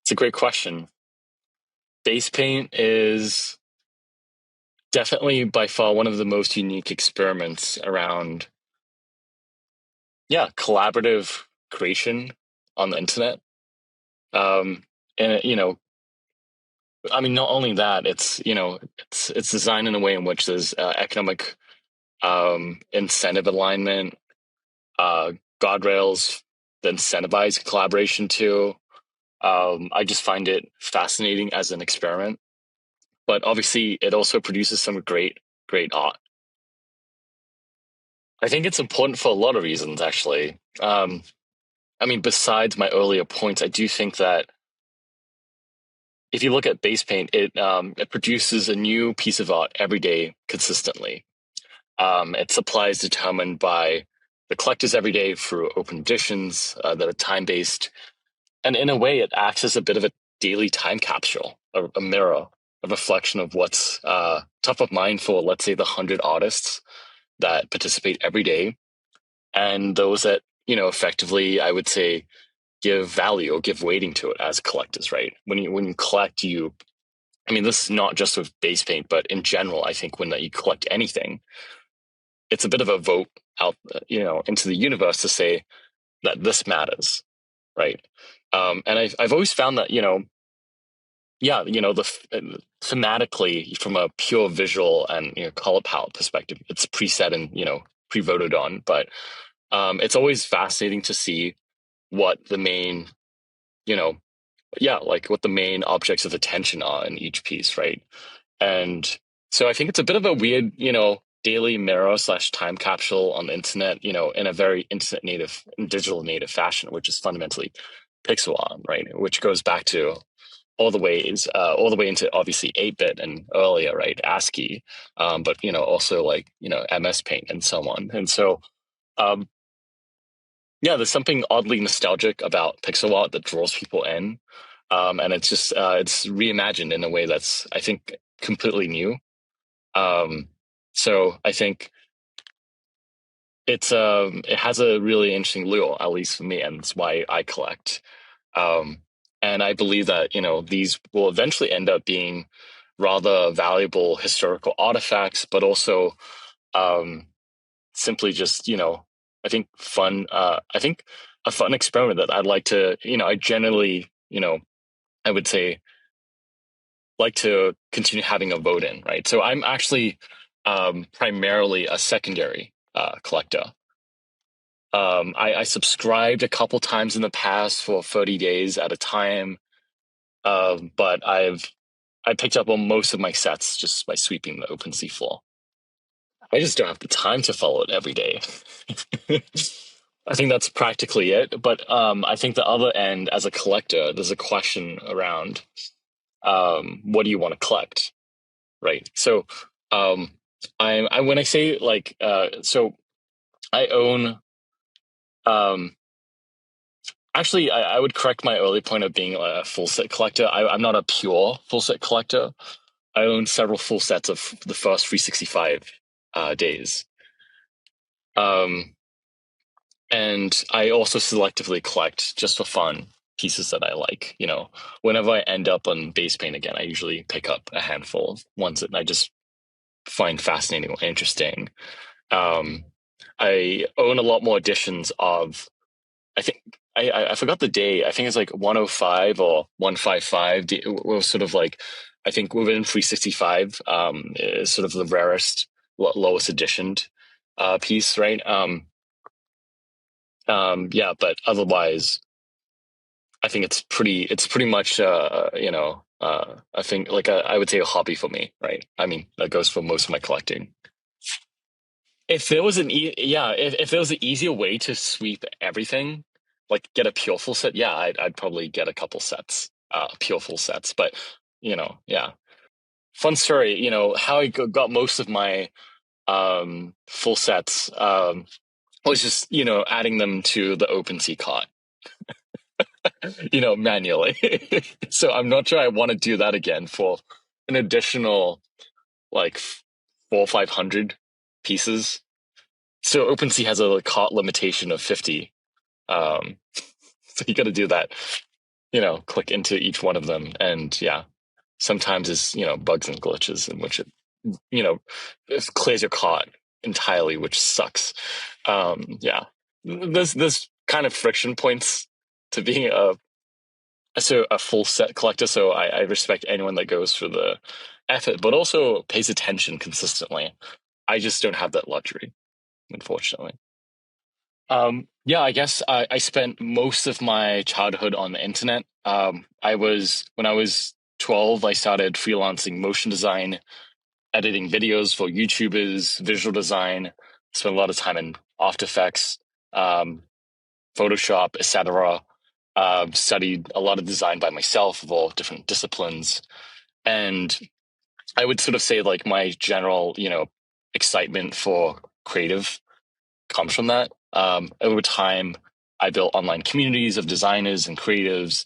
It's a great question. Basepaint is definitely by far one of the most unique experiments around, yeah, collaborative creation on the internet. Um, and I mean, not only that, it's designed in a way in which there's economic incentive alignment, uh, guardrails that incentivize collaboration too. I just find it fascinating as an experiment, but obviously it also produces some great art. I think it's important for a lot of reasons, actually. I mean, besides my earlier points, I do think that if you look at Basepaint, it produces a new piece of art every day consistently. Its supply is determined by the collectors every day through open editions that are time based, and in a way, it acts as a bit of a daily time capsule, a mirror, a reflection of what's top of mind for, let's say, the 100 artists that participate every day, and those that effectively, I would say, give value or give weighting to it as collectors, right? When you collect, I mean, this is not just with base paint, but in general, I think when you collect anything, it's a bit of a vote out, into the universe to say that this matters, right? And I've always found that yeah, thematically from a pure visual and color palette perspective, it's preset and pre-voted on, but it's always fascinating to see what the main you know yeah, like what the main objects of attention are in each piece, right? And so I think it's a bit of a weird, daily mirror slash time capsule on the internet, in a very internet native, digital native fashion, which is fundamentally pixel art, right? Which goes back to all the way into obviously 8-bit and earlier, right? ASCII, but also like MS Paint and so on. And so, um, yeah, there's something oddly nostalgic about pixel art that draws people in, and it's just it's reimagined in a way that's I think completely new. Um, so I think it has a really interesting lure, at least for me, and it's why I collect. Um, and I believe that these will eventually end up being rather valuable historical artifacts, but also um, simply just I think fun. I think a fun experiment that I'd like to I generally I would say like to continue having a vote in, right? So I'm actually primarily a secondary collector. I subscribed a couple times in the past for 30 days at a time, but I picked up on most of my sets just by sweeping the OpenSea floor. I just don't have the time to follow it every day. I think that's practically it. But I think the other end, as a collector, there's a question around what do you want to collect, right? So I when I say like so I own actually I would correct my early point of being a full set collector. I'm not a pure full set collector. I own several full sets of the first 365 days. Um, and I also selectively collect just for fun pieces that I like. Whenever I end up on base paint again, I usually pick up a handful of ones that I just find fascinating or interesting. Um, I own a lot more editions of, I think, I forgot the day. I think it's like 105 or 155. Was sort of like, I think within 365 is sort of the rarest, lowest editioned piece, right? Yeah, but otherwise, I think it's pretty much, I think like I would say a hobby for me, right? I mean, that goes for most of my collecting. If there was if there was an easier way to sweep everything, like get a pure full set, yeah, I'd probably get a couple sets, pure full sets. But yeah, fun story. How I got most of my full sets was just adding them to the OpenSea cart, manually. So I'm not sure I want to do that again for an additional like 400 or 500 pieces. So OpenSea has a cart limitation of 50. Um, so you got to do that. click into each one of them. And yeah, sometimes it's, bugs and glitches in which it clears your cart entirely, which sucks. Yeah, there's kind of friction points to being a full set collector. So I respect anyone that goes for the effort, but also pays attention consistently. I just don't have that luxury, unfortunately. Yeah, I guess I spent most of my childhood on the internet. When I was 12, I started freelancing motion design, editing videos for YouTubers, visual design. Spent a lot of time in After Effects, um, Photoshop, etc. Studied a lot of design by myself of all different disciplines, and I would sort of say like my general, excitement for creative comes from that. Over time, I built online communities of designers and creatives,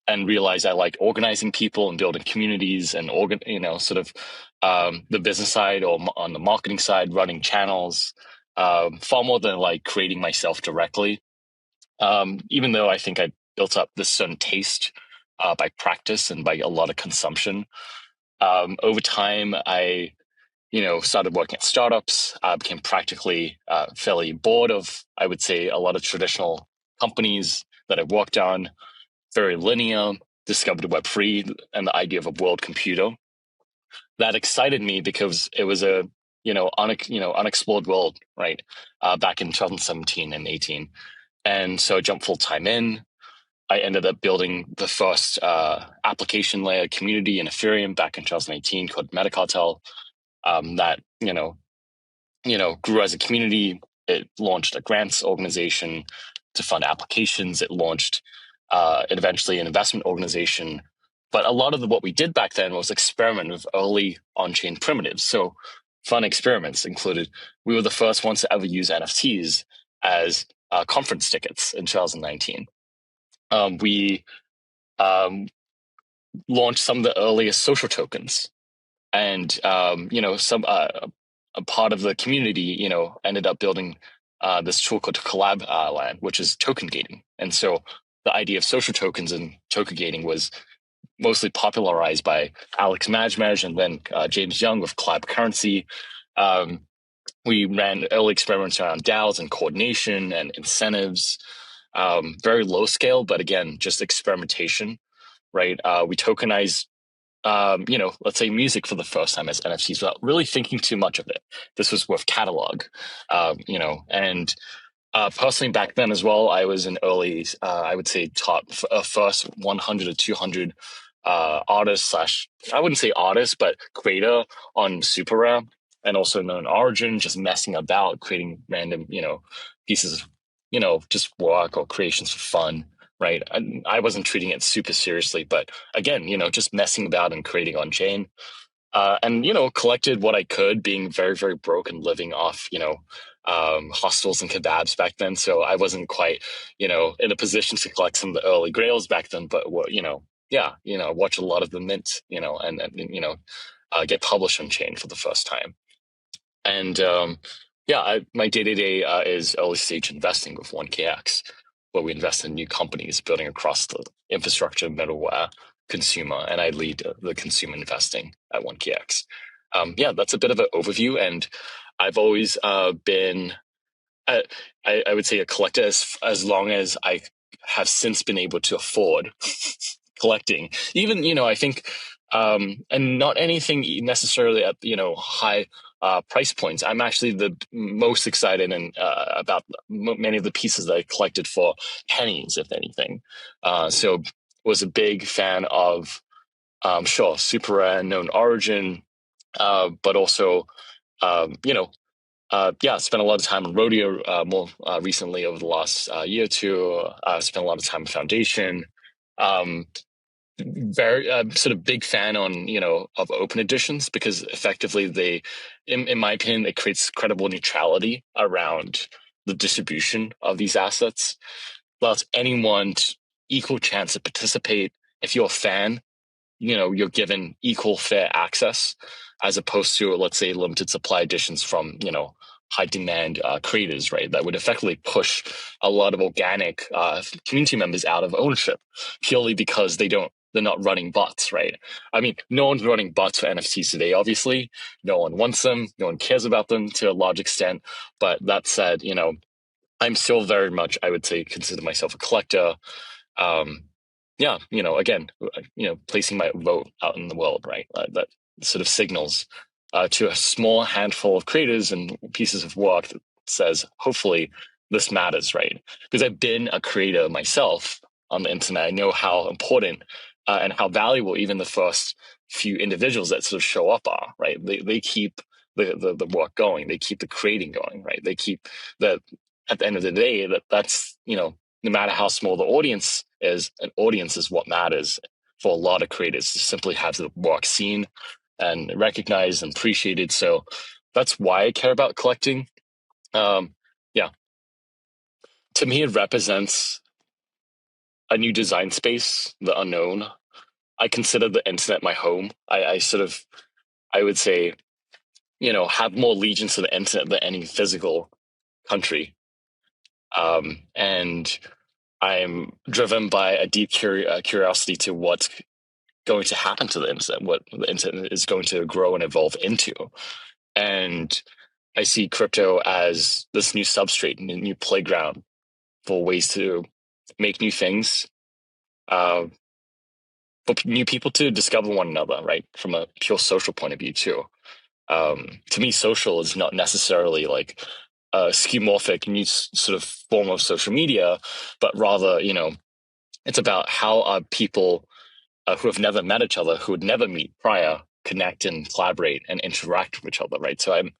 and realized I like organizing people and building communities and sort of the business side or on the marketing side, running channels, far more than like creating myself directly. Even though I think I built up this certain taste by practice and by a lot of consumption. Over time, I started working at startups. I became practically fairly bored of, I would say, a lot of traditional companies that I worked on. Very linear. Discovered Web3 and the idea of a world computer. That excited me because it was a unexplored world, right? Back in 2017 and 18, and so I jumped full time in. I ended up building the first application layer community in Ethereum back in 2018 called Metacartel. That grew as a community. It launched a grants organization to fund applications. It launched eventually an investment organization. But a lot of what we did back then was experiment with early on-chain primitives. So fun experiments included, we were the first ones to ever use NFTs as conference tickets in 2019. We launched some of the earliest social tokens, and some a part of the community ended up building this tool called collab land, which is token gating. And so the idea of social tokens and token gating was mostly popularized by Alex Majmaj and then James Young with collab currency. We ran early experiments around DAOs and coordination and incentives. Very low scale, but again, just experimentation, right? We tokenized let's say music for the first time as NFTs without really thinking too much of it. This was with catalog, and personally back then as well, I was an early, I would say top first 100 or 200 artist slash, I wouldn't say artist, but creator on Super and also known Origin, just messing about, creating random, pieces of, just work or creations for fun. Right. I wasn't treating it super seriously, but again, just messing about and creating on chain. And collected what I could, being very, very broke and living off hostels and kebabs back then. So I wasn't quite in a position to collect some of the early grails back then. But what yeah, watch a lot of the mint, and get published on chain for the first time. And yeah, my day to day is early stage investing with 1KX, where we invest in new companies building across the infrastructure, middleware, consumer, and I lead the consumer investing at 1KX. Yeah, that's a bit of an overview, and I've always been, I would say, a collector as long as I have since been able to afford collecting. Even I think, and not anything necessarily at high price points. I'm actually the most excited and about many of the pieces that I collected for pennies, if anything. So was a big fan of sure, Super Rare, known Origin, but also yeah, spent a lot of time on Rodeo more recently over the last year or two. Spent a lot of time in Foundation. Um, very sort of big fan on of open editions because effectively they in my opinion it creates credible neutrality around the distribution of these assets, allows anyone equal chance to participate. If you're a fan, you're given equal fair access, as opposed to let's say limited supply editions from high demand creators, right? That would effectively push a lot of organic community members out of ownership purely because they're not running bots, right? I mean, no one's running bots for NFTs today, obviously. No one wants them. No one cares about them to a large extent. But that said, I'm still very much, I would say, consider myself a collector. Um, yeah, again, placing my vote out in the world, right? That sort of signals to a small handful of creators and pieces of work that says, hopefully, this matters, right? Because I've been a creator myself on the internet. I know how important and how valuable even the first few individuals that sort of show up are, right? They keep the work going. They keep the creating going, right? They keep the, at the end of the day, that's, no matter how small the audience is, an audience is what matters for a lot of creators to simply have the work seen and recognized and appreciated. So that's why I care about collecting. Yeah. To me, it represents a new design space, the unknown. I consider the internet my home. I sort of, I would say, have more allegiance to the internet than any physical country. And I'm driven by a deep curiosity to what's going to happen to the internet, what the internet is going to grow and evolve into. And I see crypto as this new substrate, new playground for ways to make new things, for new people to discover one another, right? From a pure social point of view, too. To me, social is not necessarily like a skeuomorphic new sort of form of social media, but rather, it's about how are people who have never met each other, who would never meet prior, connect and collaborate and interact with each other, right? So I'm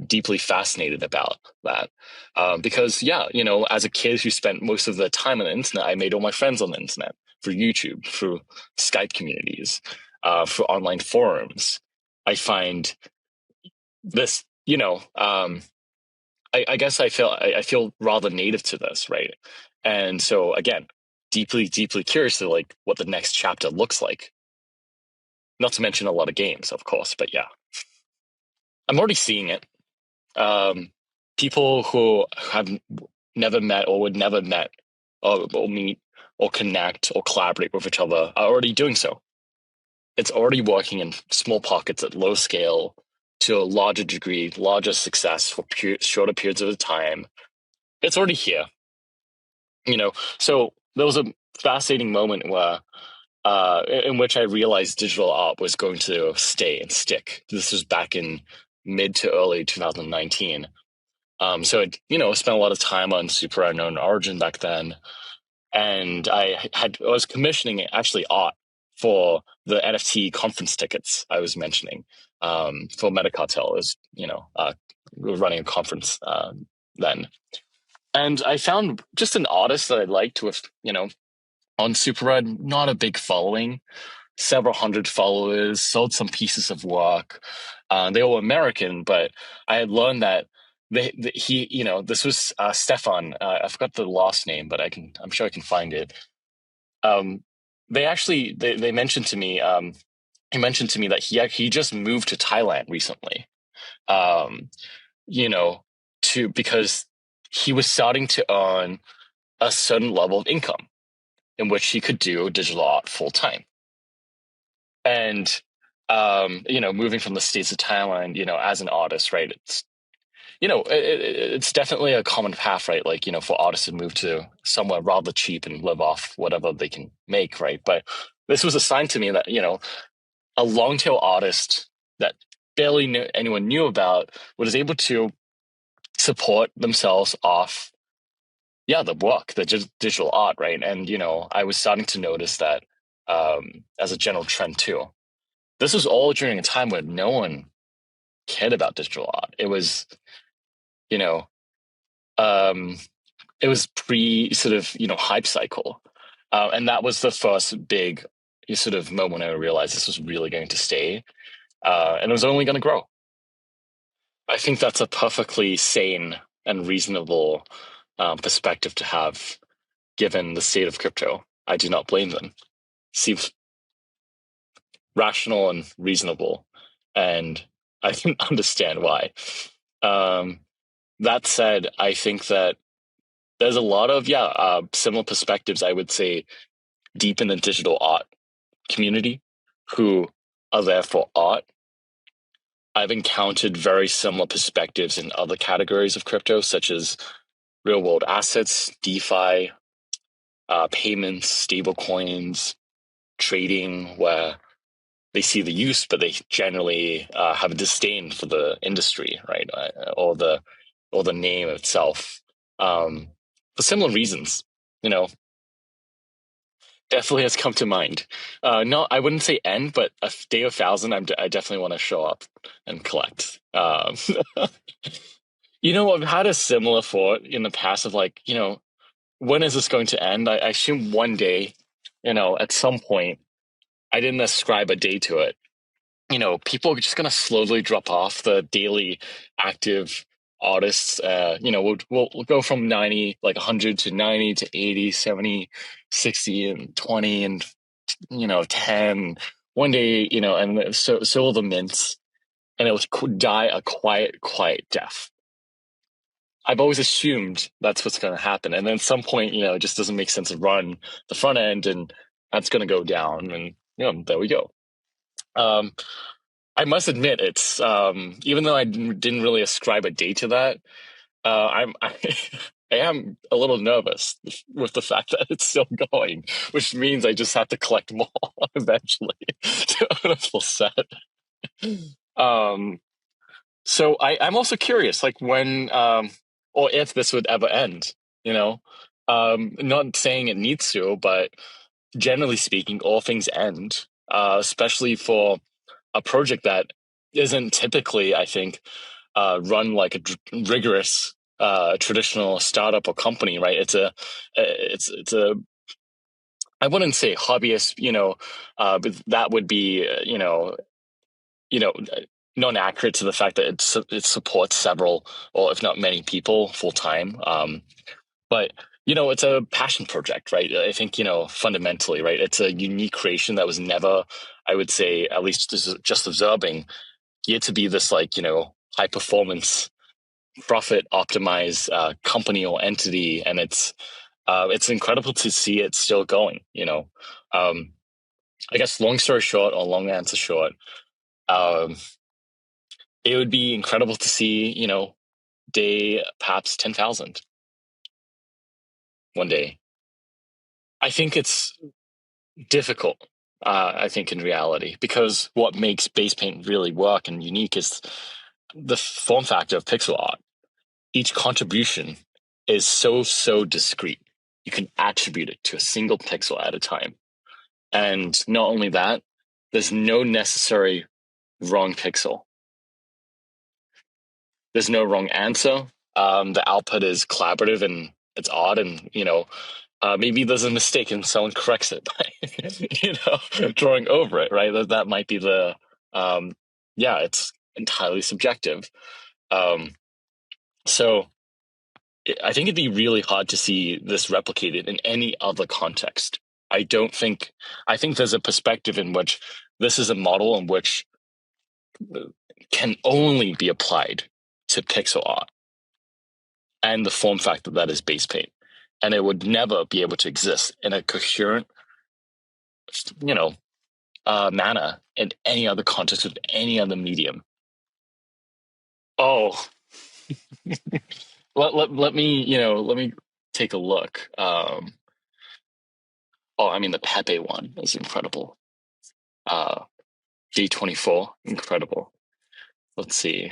deeply fascinated about that because, yeah, as a kid who spent most of the time on the internet, I made all my friends on the internet through YouTube, through Skype communities, through online forums. I find this, I guess I feel rather native to this, right? And so again, deeply, deeply curious to like what the next chapter looks like. Not to mention a lot of games, of course, but yeah, I'm already seeing it. People who have never met or would never met or meet or connect or collaborate with each other are already doing so. It's already working in small pockets at low scale to a larger degree, larger success for shorter periods of time. It's already here. So there was a fascinating moment where in which I realized digital art was going to stay and stick. This was back in mid to early 2019. So I spent a lot of time on Super Unknown Origin back then, and I was commissioning actually art for the NFT conference tickets I was mentioning for Metacartel. Is we were running a conference then. And I found just an artist that I liked with, on Super Red, not a big following, several hundred followers, sold some pieces of work. They were American, but I had learned that this was Stefan. I forgot the last name, but I'm sure I can find it. They mentioned to me, he mentioned to me that he just moved to Thailand recently. Um, because he was starting to earn a certain level of income in which he could do digital art full time. And moving from the States to Thailand, as an artist, right? It's definitely a common path, right? Like, for artists to move to somewhere rather cheap and live off whatever they can make, right? But this was a sign to me that, a long tail artist that barely anyone knew about was able to support themselves off, the work, the digital art, right? And, I was starting to notice that as a general trend too. This was all during a time when no one cared about digital art. It was, you know, um, it was pre sort of, hype cycle. And that was the first big sort of moment I realized this was really going to stay. And it was only going to grow. I think that's a perfectly sane and reasonable perspective to have given the state of crypto. I do not blame them. Seems rational and reasonable. And I can understand why. That said, I think that there's a lot of similar perspectives, I would say, deep in the digital art community who are there for art. I've encountered very similar perspectives in other categories of crypto, such as real world assets, DeFi, payments, stable coins, trading, where they see the use, but they generally have a disdain for the industry, right, or the name itself, for similar reasons. You know, definitely has come to mind. No, I wouldn't say end, but a day of thousand, I definitely want to show up and collect. I've had a similar thought in the past of like, when is this going to end? I assume one day, at some point. I didn't ascribe a day to it. People are just going to slowly drop off the daily active artists. We'll go from 90, like 100 to 90 to 80, 70, 60, and 20, and, 10. One day, and so will the mints, and it will die a quiet, quiet death. I've always assumed that's what's going to happen. And then at some point, it just doesn't make sense to run the front end, and that's going to go down. And, there we go. I must admit, it's even though I didn't really ascribe a date to that, I am a little nervous with the fact that it's still going, which means I just have to collect more eventually to own a full set. Um, so I'm also curious, like when or if this would ever end. Not saying it needs to, but generally speaking, all things end, especially for a project that isn't typically, I think, run like a rigorous traditional startup or company, right? It's a I wouldn't say hobbyist, but that would be you know not accurate to the fact that it supports several or if not many people full time. But it's a passion project, right? I think fundamentally, right? It's a unique creation that was never, I would say, at least just observing, geared to be this like high performance profit optimized company or entity, and it's incredible to see it still going. I guess long story short, or long answer short, um, it would be incredible to see day perhaps 10,000 one day. I think it's difficult. I think in reality, because what makes Basepaint really work and unique is the form factor of pixel art. Each contribution is so discrete. You can attribute it to a single pixel at a time. And not only that, there's no necessary wrong pixel. There's no wrong answer. The output is collaborative and it's odd, and maybe there's a mistake and someone corrects it by drawing over it, right? That might be the it's entirely subjective. So I think it'd be really hard to see this replicated in any other context. I think there's a perspective in which this is a model in which can only be applied to pixel art and the form factor that is Basepaint. And it would never be able to exist in a coherent, manner in any other context with any other medium. Oh, let me take a look. I mean, the Pepe one is incredible. D24, incredible. Let's see.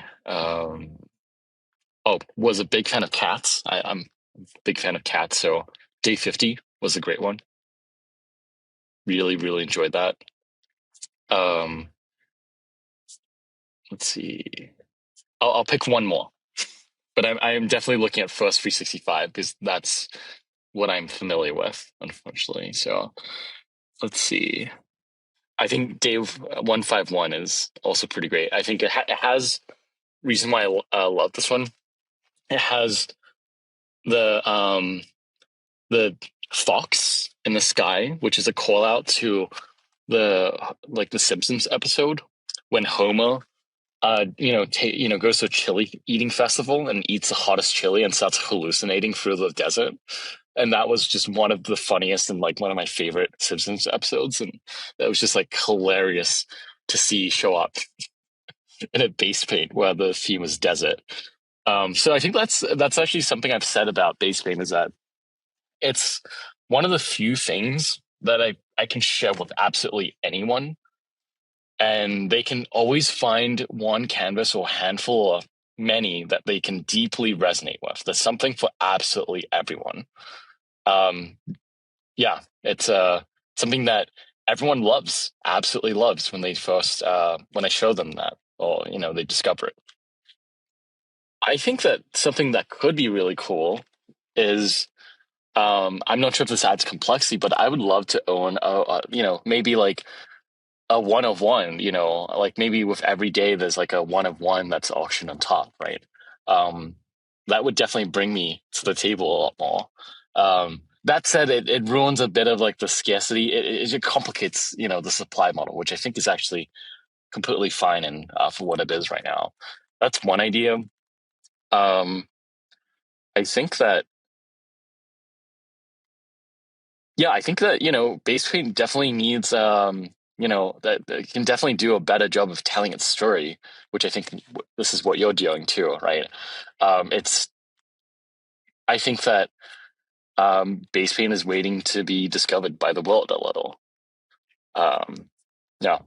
Was a big fan of cats. I'm a big fan of cats, so Day 50 was a great one. Really, really enjoyed that. Um, let's see. I'll pick one more, but I'm definitely looking at First 365 because that's what I'm familiar with, unfortunately. So let's see. I think Day 151 is also pretty great. I think it has reason why I love this one. It has the fox in the sky, which is a call out to the Simpsons episode when Homer goes to a chili eating festival and eats the hottest chili and starts hallucinating through the desert. And that was just one of the funniest and like one of my favorite Simpsons episodes. And that was just like hilarious to see show up in a base paint where the theme was desert. So I think that's actually something I've said about base paint is that it's one of the few things that I can share with absolutely anyone, and they can always find one canvas or handful or many that they can deeply resonate with. There's something for absolutely everyone. Um, yeah, it's something that everyone loves, absolutely loves when they first when I show them that, or they discover it. I think that something that could be really cool is I'm not sure if this adds complexity, but I would love to own maybe like a one of one, like maybe with every day there's like a one of one that's auctioned on top, right? Um, that would definitely bring me to the table a lot more. That said, it ruins a bit of like the scarcity. It complicates, the supply model, which I think is actually completely fine and for what it is right now. That's one idea. Um, I think that Yeah, I think that, Basepaint definitely needs, that can definitely do a better job of telling its story, which I think this is what you're doing too, right? It's, I think that Basepaint is waiting to be discovered by the world a little. Um, yeah.